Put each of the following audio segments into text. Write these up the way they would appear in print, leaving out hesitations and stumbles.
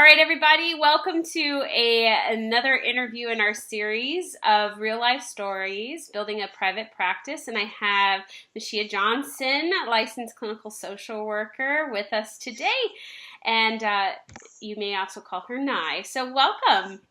All right, everybody, welcome to another interview in our series of real life stories, building a private practice. And I have Nyshia Johnson, licensed clinical social worker, with us today. And you may also call her Nye. So welcome.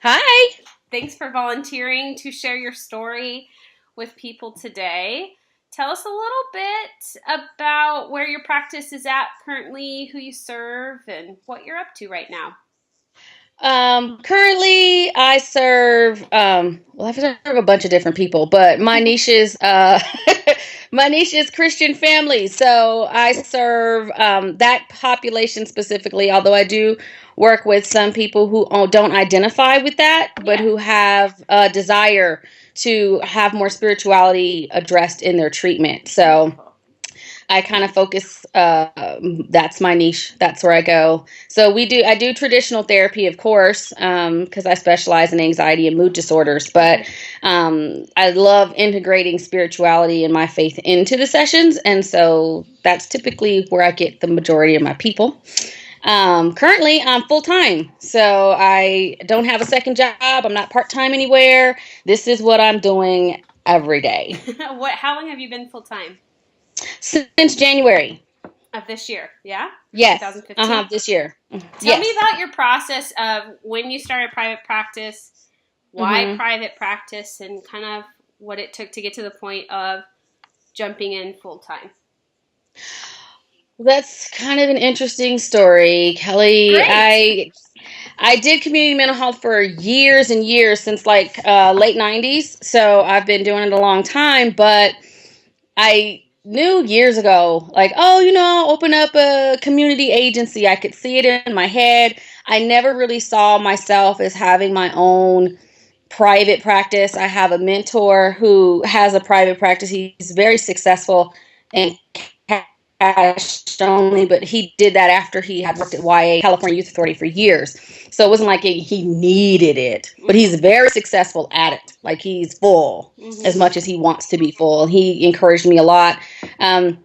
Hi. Thanks for volunteering to share your story with people today. Tell us a little bit about where your practice is at currently, who you serve, and what you're up to right now. Currently I serve, I serve a bunch of different people, but my niche is, my niche is Christian families. So I serve, that population specifically, although I do work with some people who don't identify with that, but who have a desire to have more spirituality addressed in their treatment. So I kind of focus, that's my niche. That's where I go. So I do traditional therapy, of course, because I specialize in anxiety and mood disorders, but I love integrating spirituality and my faith into the sessions. And so that's typically where I get the majority of my people. Currently I'm full-time, so I don't have a second job. I'm not part-time anywhere. This is what I'm doing every day. How long have you been full-time? Since January. Of this year, yeah? Yes. 2015? This year. Tell me about your process of when you started private practice, why private practice, and kind of what it took to get to the point of jumping in full-time. That's kind of an interesting story, Kelly. Great. I did community mental health for years and years, since like late 90s. So I've been doing it a long time, but I knew years ago, like, I'll open up a community agency. I could see it in my head. I never really saw myself as having my own private practice. I have a mentor who has a private practice. He's very successful and cash only, but he did that after he had worked at YA, California Youth Authority, for years. So it wasn't like he needed it, but he's very successful at it. Like, he's full as much as he wants to be full. He encouraged me a lot. 2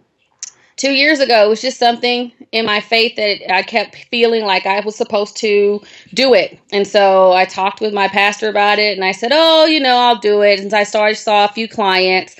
years ago, it was just something in my faith that I kept feeling like I was supposed to do it. And so I talked with my pastor about it, and I said, I'll do it. And I saw a few clients,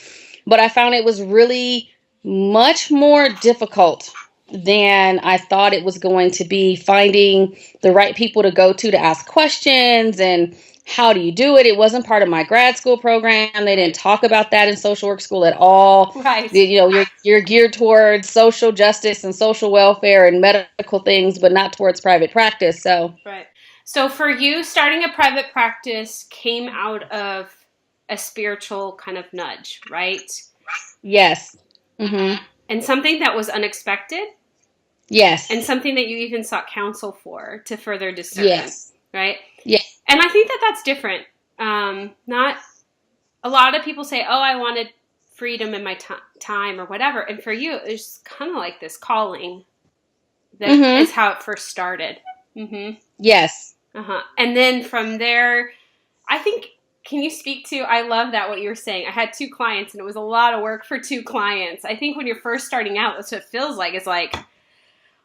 but I found it was really much more difficult than I thought it was going to be, finding the right people to go to ask questions, and how do you do it? It wasn't part of my grad school program. They didn't talk about that in social work school at all. Right. You're geared towards social justice and social welfare and medical things, but not towards private practice. So right. So for you, starting a private practice came out of a spiritual kind of nudge, right? Yes. Mm-hmm. And something that was unexpected? Yes. And something that you even sought counsel for to further discern? Yes. Right? Yes. And I think that that's different. Not a lot of people say, I wanted freedom in my time or whatever. And for you, it's kind of like this calling that is how it first started. Mm-hmm. Yes. And then from there, I think, can you speak to, I love that what you were saying. I had 2 clients, and it was a lot of work for 2 clients. I think when you're first starting out, that's what it feels like. It's like,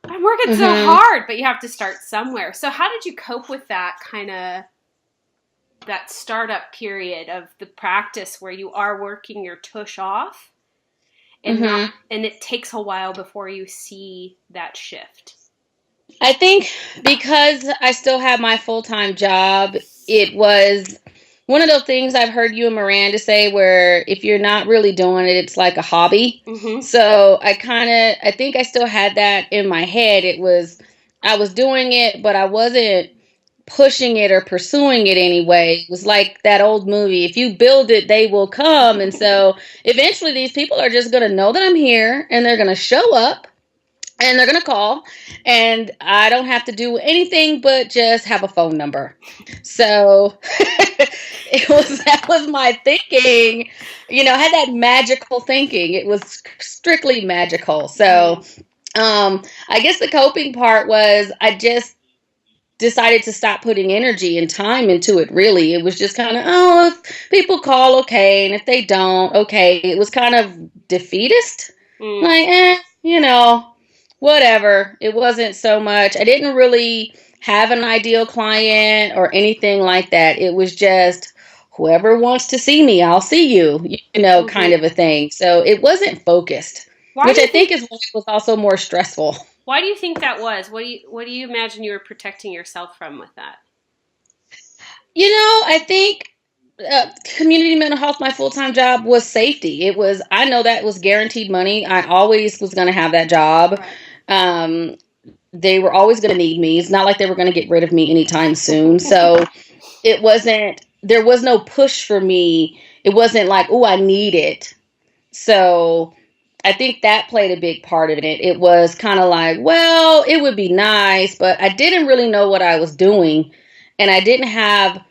I'm working so hard, but you have to start somewhere. So how did you cope with that kind of, that startup period of the practice where you are working your tush off, and and it takes a while before you see that shift? I think because I still have my full-time job, it was one of those things I've heard you and Miranda say, where if you're not really doing it, it's like a hobby. So I think I still had that in my head. I was doing it, but I wasn't pushing it or pursuing it anyway. It was like that old movie, if you build it, they will come. And so eventually these people are just going to know that I'm here, and they're going to show up, and they're going to call, and I don't have to do anything but just have a phone number. So that was my thinking. I had that magical thinking. It was strictly magical. So I guess the coping part was, I just decided to stop putting energy and time into it, really. It was just kind of, if people call, okay, and if they don't, okay. It was kind of defeatist. Like, whatever. It wasn't so much. I didn't really have an ideal client or anything like that. It was just whoever wants to see me, I'll see you, kind Mm-hmm. of a thing. So it wasn't focused, Why which do I you think think? is why it was also more stressful. Why do you think that was? What do you imagine you were protecting yourself from with that? I think community mental health, my full time job was safety. I know that was guaranteed money. I always was going to have that job. Right. Um, they were always going to need me. It's not like they were going to get rid of me anytime soon. So there was no push for me. It wasn't like, oh, I need it. So I think that played a big part of it. It was kind of like, well, it would be nice, but I didn't really know what I was doing. And I didn't have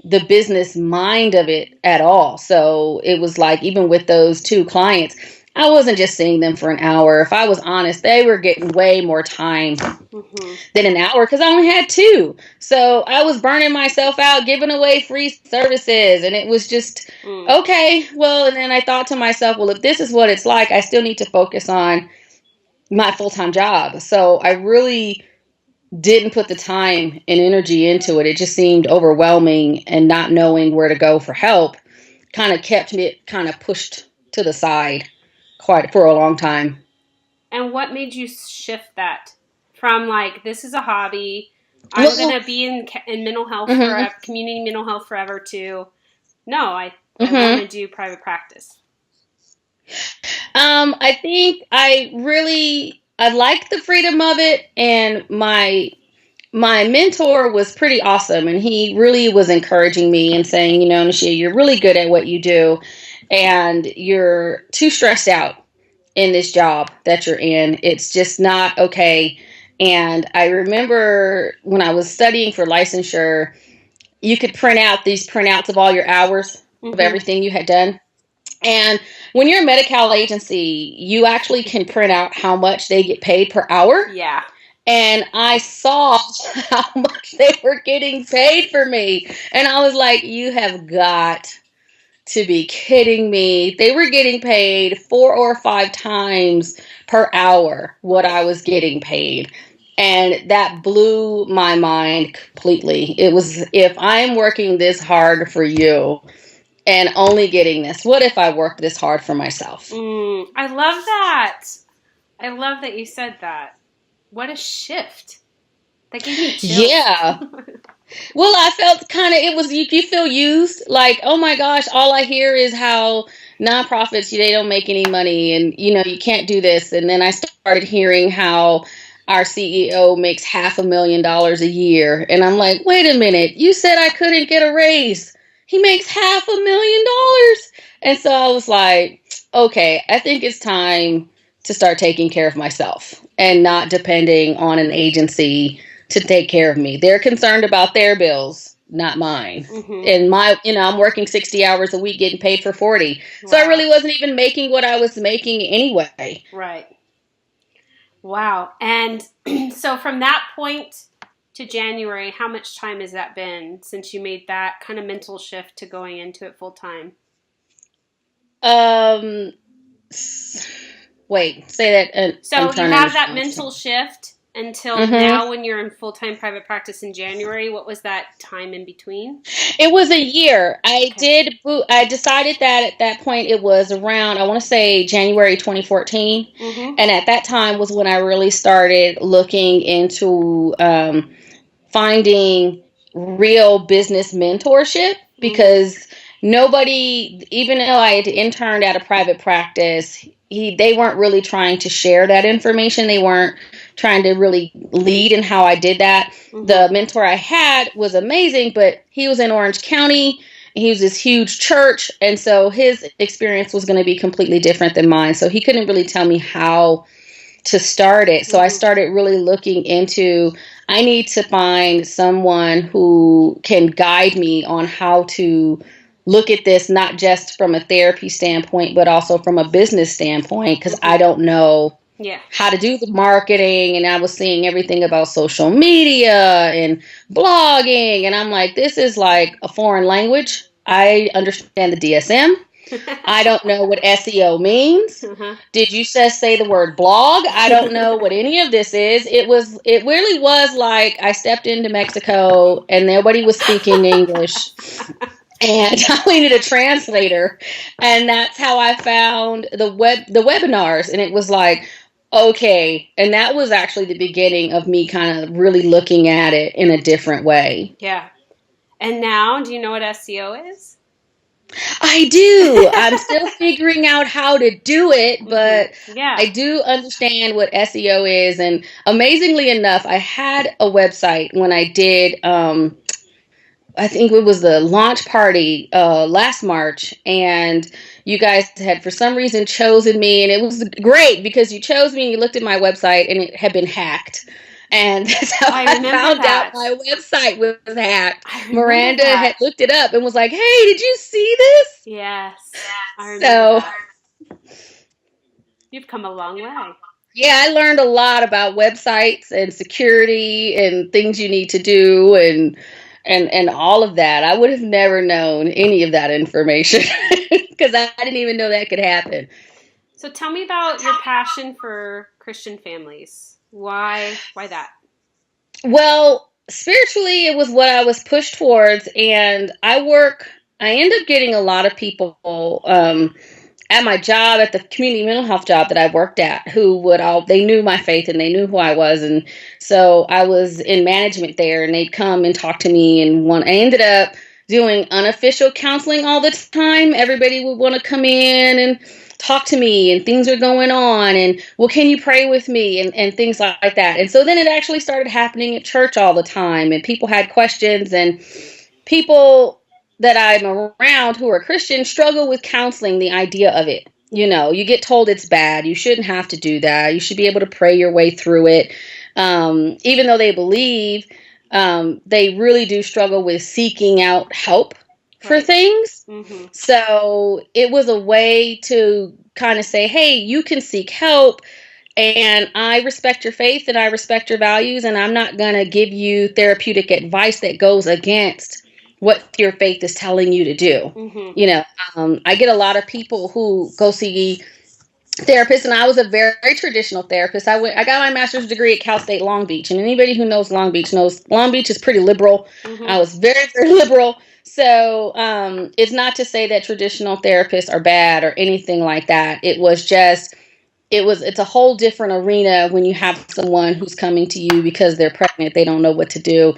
the business mind of it at all. So it was like, even with those two clients, I wasn't just seeing them for an hour. If I was honest, they were getting way more time Mm-hmm. than an hour because I only had two. So I was burning myself out, giving away free services. And it was just, Mm. okay, well, and then I thought to myself, well, if this is what it's like, I still need to focus on my full time job. So I really didn't put the time and energy into it. It just seemed overwhelming, and not knowing where to go for help kind of kept me kind of pushed to the side quite for a long time. And what made you shift that from like this is a hobby, I'm Well, gonna be in mental health hmm forever, community mental health forever, to no, I want hmm to do private practice. I think I liked the freedom of it, and my mentor was pretty awesome, and he really was encouraging me and saying, Nyshia, you're really good at what you do, and you're too stressed out in this job that you're in. It's just not okay. And I remember when I was studying for licensure, you could print out these printouts of all your hours of Mm-hmm. everything you had done. And when you're a Medi-Cal agency, you actually can print out how much they get paid per hour. Yeah. And I saw how much they were getting paid for me. And I was like, you have got to be kidding me. They were getting paid 4 or 5 times per hour what I was getting paid. And that blew my mind completely. It was, if I'm working this hard for you and only getting this, what if I worked this hard for myself? I love that. I love that you said that. What a shift. That gave me chills. Yeah. Well, I felt kind of, you feel used. Like, oh my gosh, all I hear is how nonprofits, they don't make any money, and, you can't do this. And then I started hearing how our CEO makes $500,000 a year. And I'm like, wait a minute, you said I couldn't get a raise. He makes $500,000. And so I was like, okay, I think it's time to start taking care of myself and not depending on an agency to take care of me. They're concerned about their bills, not mine. Mm-hmm. And I'm working 60 hours a week getting paid for 40. So I Wow. really wasn't even making what I was making anyway. Right. Wow. And so from that point to January, how much time has that been since you made that kind of mental shift to going into it full time? Um, Wait, say that. So I'm you trying to have that understand. mental shift until Mm-hmm. now when you're in full-time private practice in January. What was that time in between? It was a year. Okay. I decided that at that point it was around, I want to say January 2014. Mm-hmm. And at that time was when I really started looking into finding real business mentorship, Mm-hmm. because nobody, even though I had interned at a private practice, they weren't really trying to share that information. They weren't trying to really lead in how I did that. Mm-hmm. The mentor I had was amazing, but he was in Orange County. He was this huge church, and so his experience was going to be completely different than mine. So he couldn't really tell me how to start it. So I started really looking into, I need to find someone who can guide me on how to look at this, not just from a therapy standpoint, but also from a business standpoint, because I don't know Yeah. how to do the marketing. And I was seeing everything about social media and blogging. And I'm like, this is like a foreign language. I understand the DSM. I don't know what SEO means. Uh-huh. Did you just say the word blog? I don't know what any of this is. It really was like I stepped into Mexico and nobody was speaking English and I needed a translator. And that's how I found the webinars. And it was like, okay. And that was actually the beginning of me kind of really looking at it in a different way. Yeah. And now, do you know what SEO is? I do. I'm still figuring out how to do it, but Yeah. I do understand what SEO is. And amazingly enough, I had a website when I did, I think it was the launch party last March, and you guys had for some reason chosen me, and it was great because you chose me and you looked at my website and it had been hacked. And that's how I found out my website was hacked. Miranda had looked it up and was like, hey, did you see this? Yes. I remember that. You've come a long way. Yeah, I learned a lot about websites and security and things you need to do and all of that. I would have never known any of that information because I didn't even know that could happen. So tell me about your passion for Christian families. Why that? Well, spiritually, it was what I was pushed towards, and I end up getting a lot of people at my job, at the community mental health job that I worked at, they knew my faith and they knew who I was. And so I was in management there and they'd come and talk to me. And I ended up doing unofficial counseling all the time. Everybody would want to come in and talk to me and things are going on and, well, can you pray with me and things like that. And so then it actually started happening at church all the time and people had questions and people that I'm around who are Christian struggle with counseling, the idea of it. You know, you get told it's bad. You shouldn't have to do that. You should be able to pray your way through it. Even though they believe, they really do struggle with seeking out help for things. Mm-hmm. So it was a way to kind of say, hey, you can seek help. And I respect your faith and I respect your values. And I'm not going to give you therapeutic advice that goes against what your faith is telling you to do. Mm-hmm. You know, I get a lot of people who go see therapists, and I was a very, very traditional therapist. I got my master's degree at Cal State Long Beach, and anybody who knows Long Beach knows Long Beach is pretty liberal. Mm-hmm. I was very, very liberal. So it's not to say that traditional therapists are bad or anything like that. It's a whole different arena when you have someone who's coming to you because they're pregnant, they don't know what to do.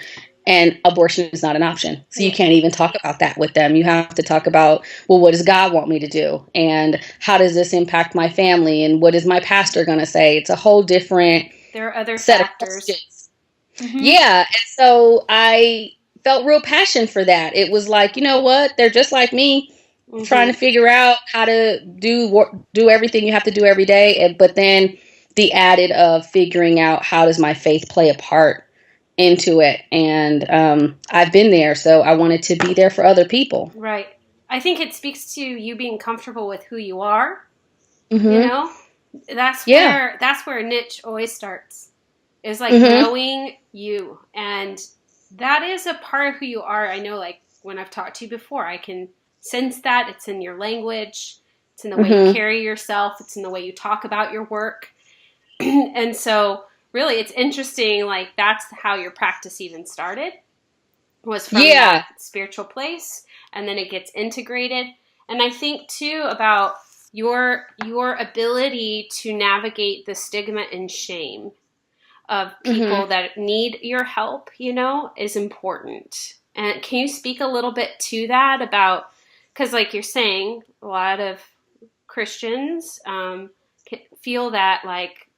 And abortion is not an option. So you can't even talk about that with them. You have to talk about, well, what does God want me to do? And how does this impact my family? And what is my pastor going to say? It's a whole different there are other set factors. Of questions. Mm-hmm. Yeah. And so I felt real passion for that. It was like, you know what? They're just like me, mm-hmm. trying to figure out how to do everything you have to do every day. But then the added of figuring out how does my faith play a part into it. And I've been there, so I wanted to be there for other people. Right. I think it speaks to you being comfortable with who you are. Mm-hmm. You know, that's where niche always starts. Is like mm-hmm. knowing you, and that is a part of who you are. I know, like when I've talked to you before, I can sense that it's in your language, it's in the way mm-hmm. you carry yourself, it's in the way you talk about your work, and so. Really, it's interesting, like, that's how your practice even started, was from that spiritual place, and then it gets integrated. And I think, too, about your ability to navigate the stigma and shame of people mm-hmm. that need your help, you know, is important. And can you speak a little bit to that about, because like you're saying, a lot of Christians feel that, like,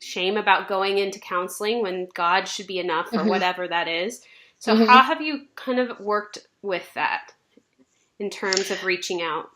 shame about going into counseling when God should be enough or mm-hmm. whatever that is. So mm-hmm. how have you kind of worked with that in terms of reaching out?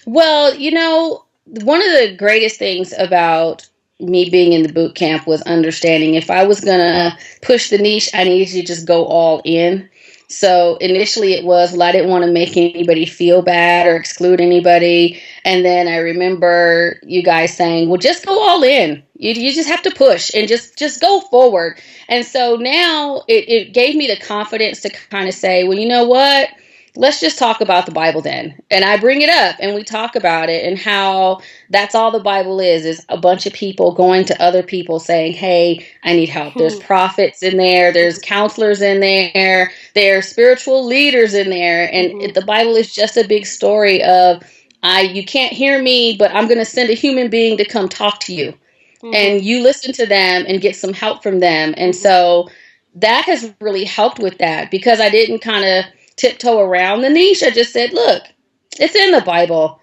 Well, you know, one of the greatest things about me being in the boot camp was understanding if I was going to push the niche, I needed to just go all in. So initially it was, well, I didn't want to make anybody feel bad or exclude anybody. And then I remember you guys saying, well, just go all in. You just have to push and just go forward. And so now it gave me the confidence to kind of say, well, you know what? let's just talk about the Bible then. And I bring it up and we talk about it and how that's all the Bible is a bunch of people going to other people saying, hey, I need help. There's prophets in there. There's counselors in there. There's spiritual leaders in there. And the Bible is just a big story of, you can't hear me, but I'm going to send a human being to come talk to you. And you listen to them and get some help from them. And so that has really helped with that, because I didn't kind of tiptoe around the niche. I just said, look, it's in the Bible.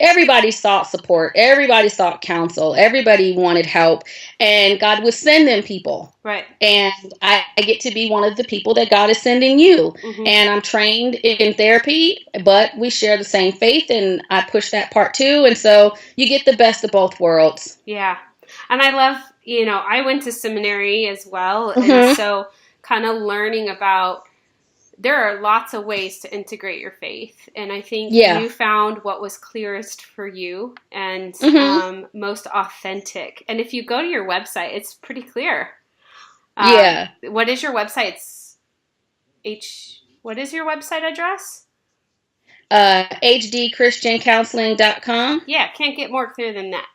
Everybody sought support. Everybody sought counsel. Everybody wanted help. And God would send them people. Right. And I get to be one of the people that God is sending you. And I'm trained in therapy, but we share the same faith, and I push that part too. And so you get the best of both worlds. Yeah. And I love, I went to seminary as well. And so kind of learning about, there are lots of ways to integrate your faith. And I think you found what was clearest for you and most authentic. And if you go to your website, it's pretty clear. What is your website? What is your website address? hdchristiancounseling.com. Yeah, can't get more clear than that.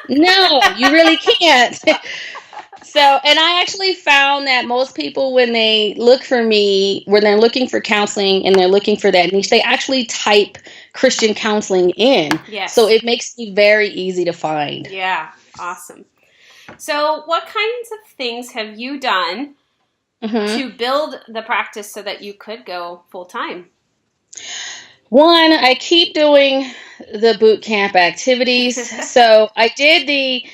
No, you really can't. So, and I actually found that most people, when they look for me, when they're looking for counseling and they're looking for that niche, they actually type Christian counseling in. Yes. So it makes me very easy to find. Yeah, awesome. So what kinds of things have you done to build the practice so that you could go full time? One, I keep doing the boot camp activities. So I did the,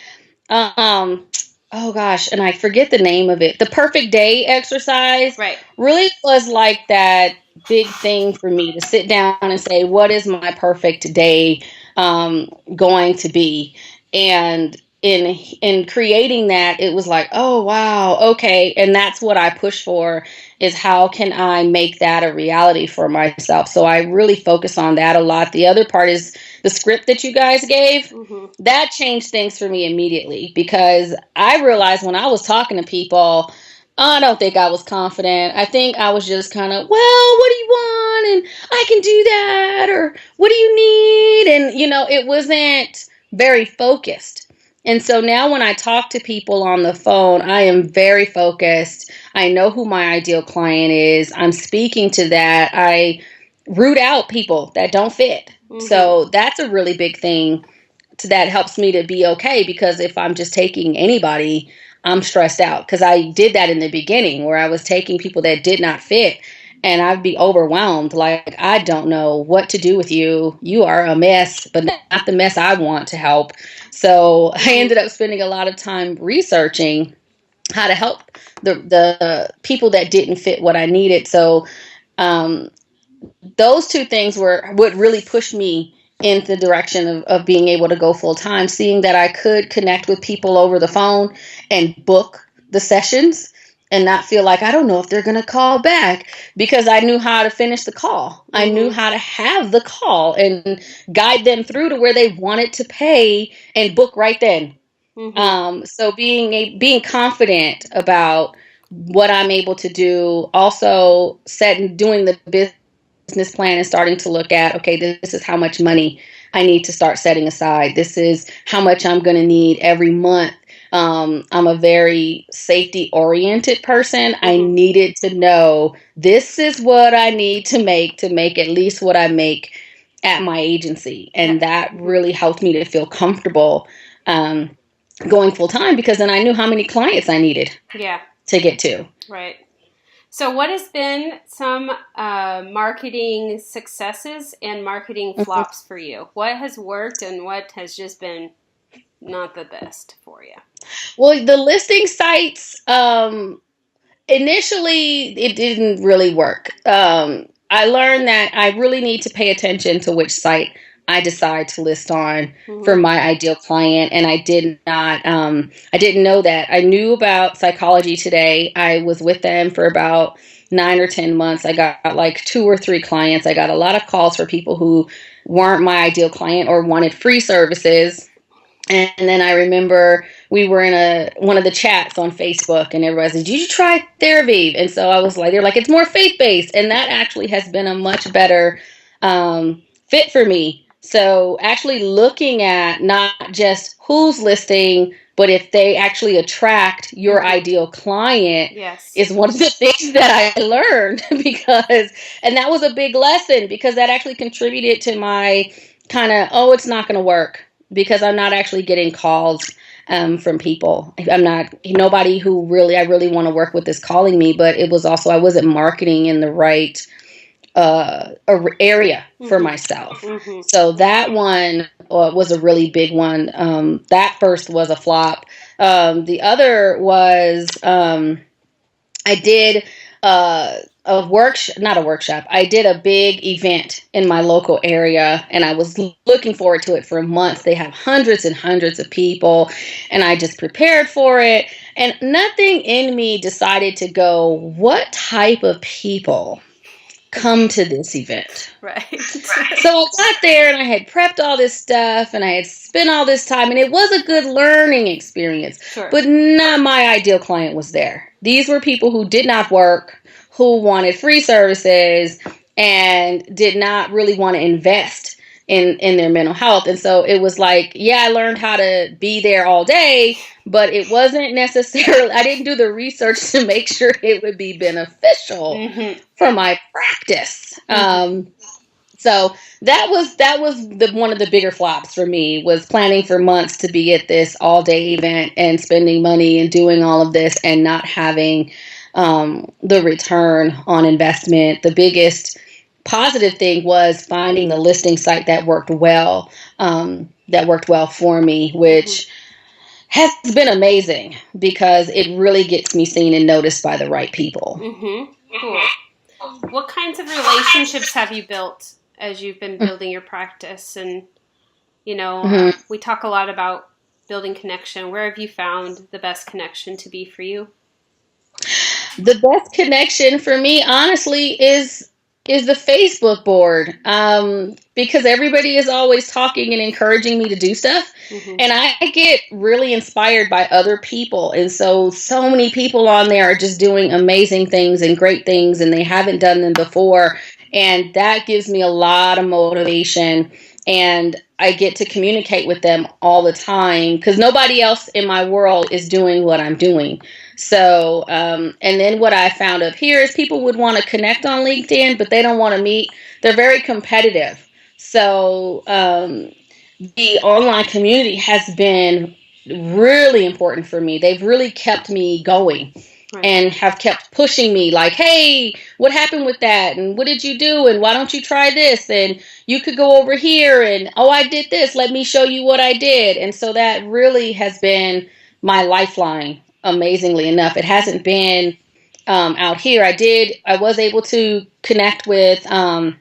oh gosh, and I forget the name of it. The perfect day exercise really was like that big thing for me to sit down and say, what is my perfect day going to be? And in creating that, it was like, oh, wow, okay. And that's what I push for, is how can I make that a reality for myself? So I really focus on that a lot. The other part is the script that you guys gave. That changed things for me immediately, because I realized when I was talking to people, I don't think I was confident. I think I was just kind of, well, what do you want? And I can do that. Or what do you need? And, it wasn't very focused. And so now when I talk to people on the phone, I am very focused. I know who my ideal client is. I'm speaking to that. I root out people that don't fit. So that's a really big thing that helps me to be okay, because if I'm just taking anybody, I'm stressed out, because I did that in the beginning where I was taking people that did not fit. And I'd be overwhelmed. Like, I don't know what to do with you. You are a mess, but not the mess I want to help. So I ended up spending a lot of time researching how to help the people that didn't fit what I needed. So those two things were what really pushed me in the direction of being able to go full time, seeing that I could connect with people over the phone and book the sessions and not feel like I don't know if they're going to call back, because I knew how to finish the call. I knew how to have the call and guide them through to where they wanted to pay and book right then. So being confident about what I'm able to do, also doing the business plan and starting to look at, okay, this is how much money I need to start setting aside. This is how much I'm going to need every month. I'm a very safety-oriented person. I needed to know this is what I need to make at least what I make at my agency. And that really helped me to feel comfortable going full-time, because then I knew how many clients I needed to get to. Right. So what has been some marketing successes and marketing flops for you? What has worked and what has just been not the best for you? Well, the listing sites, initially it didn't really work. I learned that I really need to pay attention to which site I decide to list on for my ideal client. And I didn't know that. I knew about Psychology Today. I was with them for about 9 or 10 months. I got like 2 or 3 clients. I got a lot of calls for people who weren't my ideal client or wanted free services. And then I remember we were in one of the chats on Facebook, and everybody said, "Did you try Theravive?" And so I was like, they're like, "It's more faith based," and that actually has been a much better fit for me. So actually looking at not just who's listing, but if they actually attract your ideal client, yes, is one of the things that I learned because, and that was a big lesson because that actually contributed to my kind of, oh, it's not going to work because I'm not actually getting calls from people. I'm not, nobody who really, I really want to work with is calling me, but it was also, I wasn't marketing in the right area for myself. So that one was a really big one. That first was a flop. The other was I did a workshop, not a workshop. I did a big event in my local area, and I was looking forward to it for months. They have hundreds and hundreds of people, and I just prepared for it. And nothing in me decided to go, what type of people come to this event? right. So I got there and I had prepped all this stuff and I had spent all this time, and it was a good learning experience. Sure. But not my ideal client was there. These were people who did not work, who wanted free services, and did not really want to invest in their mental health. And so it was like, yeah, I learned how to be there all day, but it wasn't necessarily, I didn't do the research to make sure it would be beneficial for my practice. So that was one of the bigger flops for me, was planning for months to be at this all day event and spending money and doing all of this and not having the return on investment. The biggest positive thing was finding the listing site that worked well for me, which has been amazing because it really gets me seen and noticed by the right people. Cool. What kinds of relationships have you built as you've been building your practice? And, we talk a lot about building connection. Where have you found the best connection to be for you? The best connection for me, honestly, is the Facebook board, because everybody is always talking and encouraging me to do stuff. And I get really inspired by other people. And so many people on there are just doing amazing things and great things, and they haven't done them before. And that gives me a lot of motivation. And I get to communicate with them all the time because nobody else in my world is doing what I'm doing. So, and then what I found up here is people would want to connect on LinkedIn, but they don't want to meet. They're very competitive. So, the online community has been really important for me. They've really kept me going. Right. And have kept pushing me like, hey, what happened with that? And what did you do? And why don't you try this? And you could go over here and, oh, I did this. Let me show you what I did. And so that really has been my lifeline, amazingly enough. It hasn't been out here. I was able to connect with some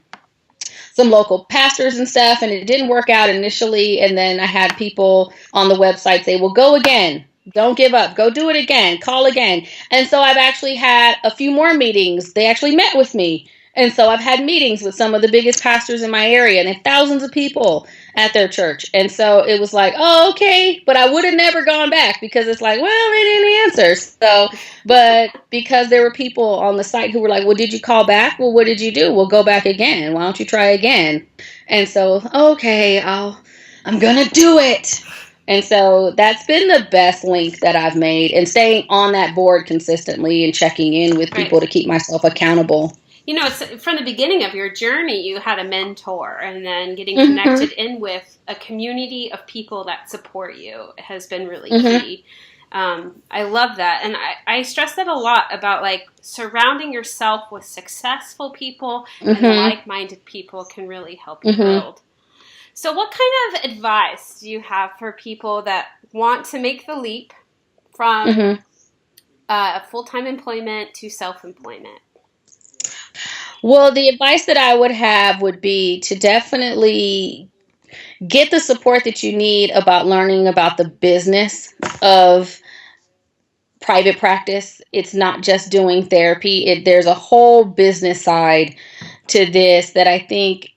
local pastors and stuff, and it didn't work out initially. And then I had people on the website say, well, go again. Don't give up. Go do it again. Call again. And so I've actually had a few more meetings. They actually met with me. And so I've had meetings with some of the biggest pastors in my area, and they have thousands of people at their church. And so it was like, oh, okay. But I would have never gone back because it's like, well, they didn't answer. So, but because there were people on the site who were like, well, did you call back? Well, what did you do? Well, go back again. Why don't you try again? And so, okay, I'm going to do it. And so that's been the best link that I've made, and staying on that board consistently and checking in with people to keep myself accountable. It's from the beginning of your journey, you had a mentor, and then getting connected in with a community of people that support you has been really key. I love that. And I stress that a lot about surrounding yourself with successful people and like-minded people can really help you build. So what kind of advice do you have for people that want to make the leap from full-time employment to self-employment? Well, the advice that I would have would be to definitely get the support that you need about learning about the business of private practice. It's not just doing therapy. There's a whole business side to this that I think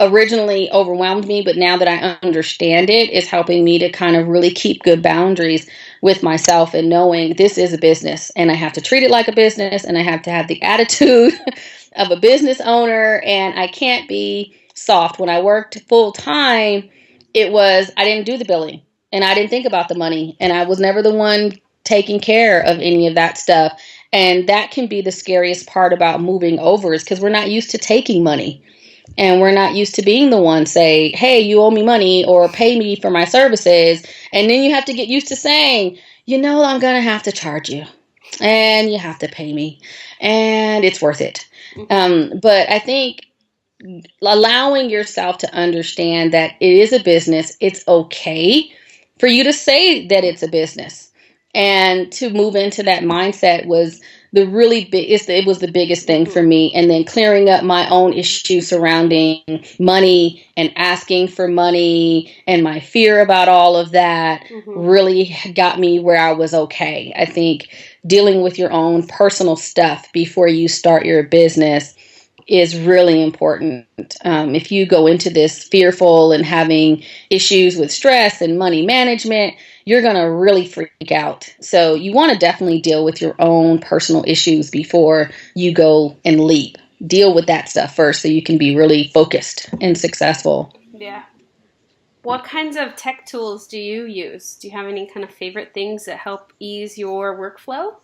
originally overwhelmed me, but now that I understand it, is helping me to kind of really keep good boundaries with myself and knowing this is a business and I have to treat it like a business and I have to have the attitude of a business owner and I can't be soft. When I worked full time, I didn't do the billing and I didn't think about the money and I was never the one taking care of any of that stuff. And that can be the scariest part about moving over is because we're not used to taking money. And we're not used to being the one say, hey, you owe me money or pay me for my services. And then you have to get used to saying, I'm going to have to charge you and you have to pay me and it's worth it. But I think allowing yourself to understand that it is a business, it's okay for you to say that it's a business. And to move into that mindset was the really big, it was the biggest thing for me. And then clearing up my own issues surrounding money and asking for money and my fear about all of that really got me where I was okay. I think dealing with your own personal stuff before you start your business is really important. If you go into this fearful and having issues with stress and money management, you're going to really freak out. So you want to definitely deal with your own personal issues before you go and leap. Deal with that stuff first so you can be really focused and successful. Yeah. What kinds of tech tools do you use? Do you have any kind of favorite things that help ease your workflow?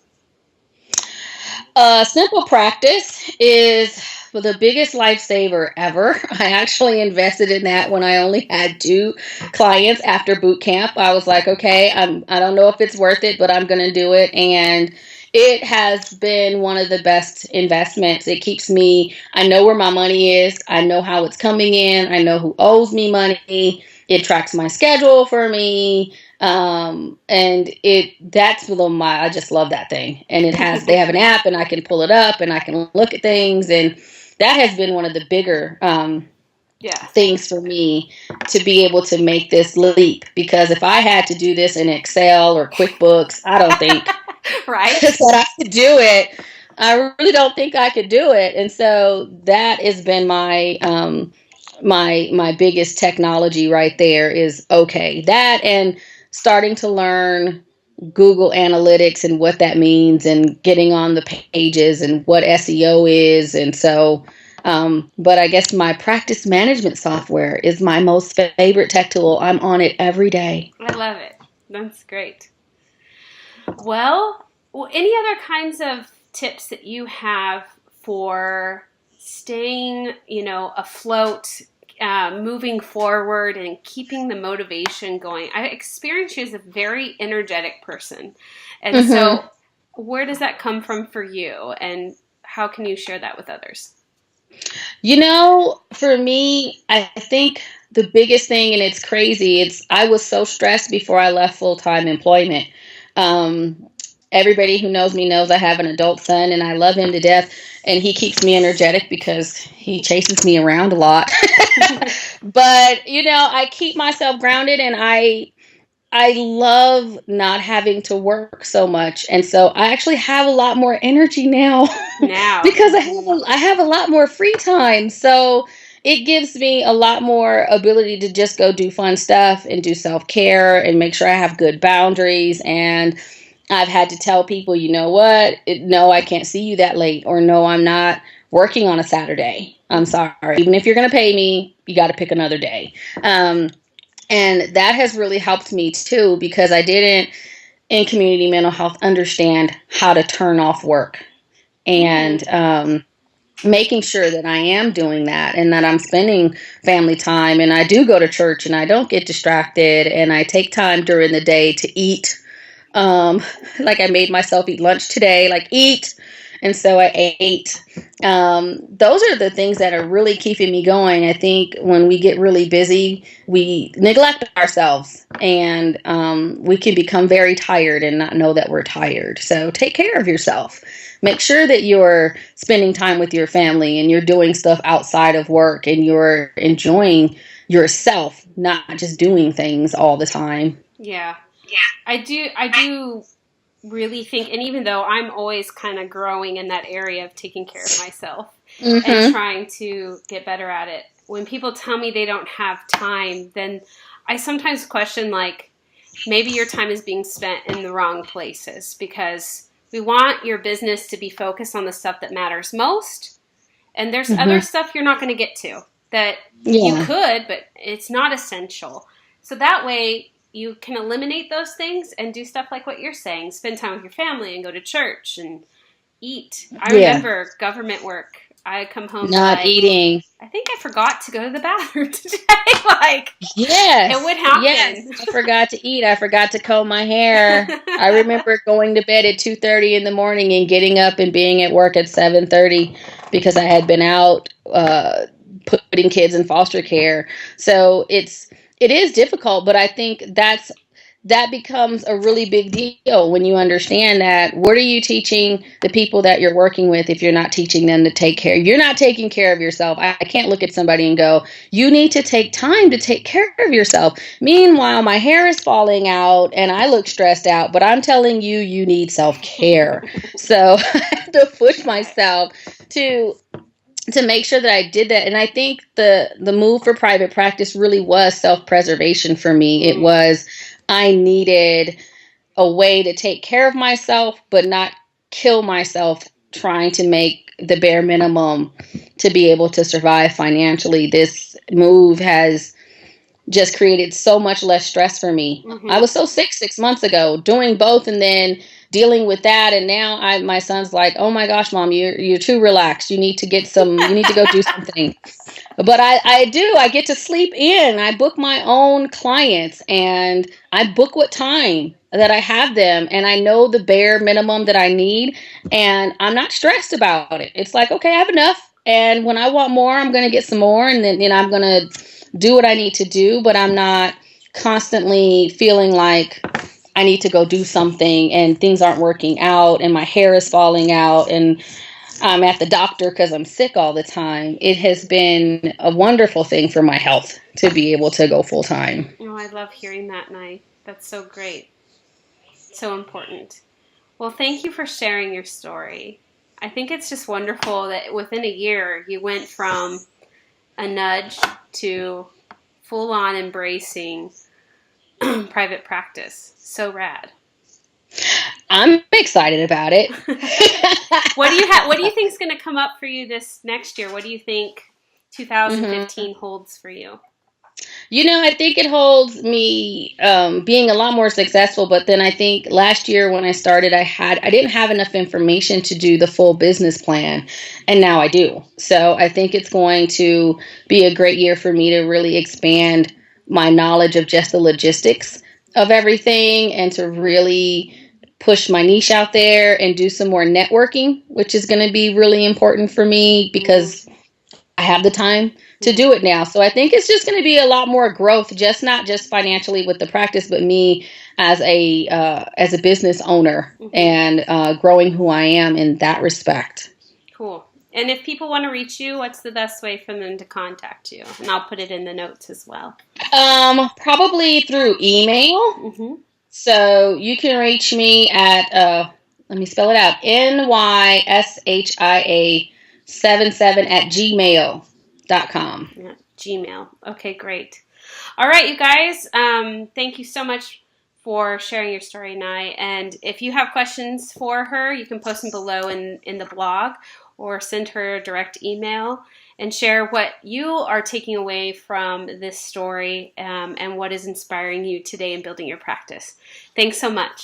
Simple practice is the biggest lifesaver ever. I actually invested in that when I only had 2 clients after boot camp. I was like, okay, I don't know if it's worth it, but I'm going to do it. And it has been one of the best investments. It keeps me, I know where my money is. I know how it's coming in. I know who owes me money. It tracks my schedule for me. And I just love that thing. And they have an app and I can pull it up and I can look at things. And that has been one of the bigger, things for me to be able to make this leap, because if I had to do this in Excel or QuickBooks, I don't think right that I could do it. I really don't think I could do it. And so that has been my, my biggest technology right there is okay. That and starting to learn Google Analytics and what that means and getting on the pages and what SEO is. And so, but I guess my practice management software is my most favorite tech tool. I'm on it every day. I love it. That's great. Well, any other kinds of tips that you have for staying, afloat, moving forward and keeping the motivation going? I experience you as a very energetic person. And so where does that come from for you? And how can you share that with others? For me, I think the biggest thing, and it's crazy, I was so stressed before I left full-time employment. Everybody who knows me knows I have an adult son and I love him to death, and he keeps me energetic because he chases me around a lot. But, I keep myself grounded, and I love not having to work so much. And so I actually have a lot more energy now because I have a lot more free time. So it gives me a lot more ability to just go do fun stuff and do self-care and make sure I have good boundaries. And I've had to tell people, you know what? No, I can't see you that late, or no, I'm not working on a Saturday. I'm sorry. Even if you're going to pay me, you got to pick another day. And that has really helped me too, because I didn't, in community mental health, understand how to turn off work, and making sure that I am doing that and that I'm spending family time, and I do go to church and I don't get distracted, and I take time during the day to eat. Like I made myself eat lunch today, like eat. And so I ate. Those are the things that are really keeping me going. I think when we get really busy, we neglect ourselves, and we can become very tired and not know that we're tired. So take care of yourself. Make sure that you're spending time with your family and you're doing stuff outside of work and you're enjoying yourself, not just doing things all the time. Yeah. I do really think, and even though I'm always kind of growing in that area of taking care of myself and trying to get better at it, when people tell me they don't have time, then I sometimes question, like, maybe your time is being spent in the wrong places, because we want your business to be focused on the stuff that matters most. And there's other stuff you're not going to get to that you could, but it's not essential. So that way you can eliminate those things and do stuff like what you're saying. Spend time with your family and go to church and eat. I remember government work. I come home not eating. I think I forgot to go to the bathroom today. Like, it would happen. Yes, I forgot to eat. I forgot to comb my hair. I remember going to bed at 2:30 in the morning and getting up and being at work at 7:30 because I had been out putting kids in foster care. So it is difficult, but I think that becomes a really big deal when you understand that. What are you teaching the people that you're working with if you're not teaching them to take care? You're not taking care of yourself. I can't look at somebody and go, you need to take time to take care of yourself. Meanwhile, my hair is falling out and I look stressed out, but I'm telling you, you need self-care. So I have to push myself to make sure that I did that. And I think the move for private practice really was self-preservation for me. It was, I needed a way to take care of myself, but not kill myself trying to make the bare minimum to be able to survive financially. This move has just created so much less stress for me. I was so sick 6 months ago, doing both and then dealing with that. And now my son's like, oh my gosh, Mom, you're too relaxed. You need to go do something. But I get to sleep in. I book my own clients and I book what time that I have them. And I know the bare minimum that I need. And I'm not stressed about it. It's like, okay, I have enough. And when I want more, I'm going to get some more. And then I'm going to do what I need to do. But I'm not constantly feeling like I need to go do something and things aren't working out and my hair is falling out and I'm at the doctor because I'm sick all the time. It has been a wonderful thing for my health to be able to go full time. Oh, I love hearing that, Nye. That's so great. So important. Well, thank you for sharing your story. I think it's just wonderful that within a year you went from a nudge to full-on embracing private practice. So rad. I'm excited about it. What do you think is going to come up for you this next year? What do you think 2015 holds for you? I think it holds me being a lot more successful. But then I think last year when I started, I didn't have enough information to do the full business plan, and now I do. So I think it's going to be a great year for me to really expand my knowledge of just the logistics of everything and to really push my niche out there and do some more networking, which is going to be really important for me because I have the time to do it now. So I think it's just going to be a lot more growth, not just financially with the practice, but me as a business owner and growing who I am in that respect. Cool. And if people want to reach you, what's the best way for them to contact you? And I'll put it in the notes as well. Probably through email. So you can reach me at, let me spell it out, nyshia77@gmail.com. Yeah, Gmail. Okay, great. All right, you guys. Thank you so much for sharing your story, Nye. And if you have questions for her, you can post them below in the blog or send her a direct email and share what you are taking away from this story and what is inspiring you today in building your practice. Thanks so much.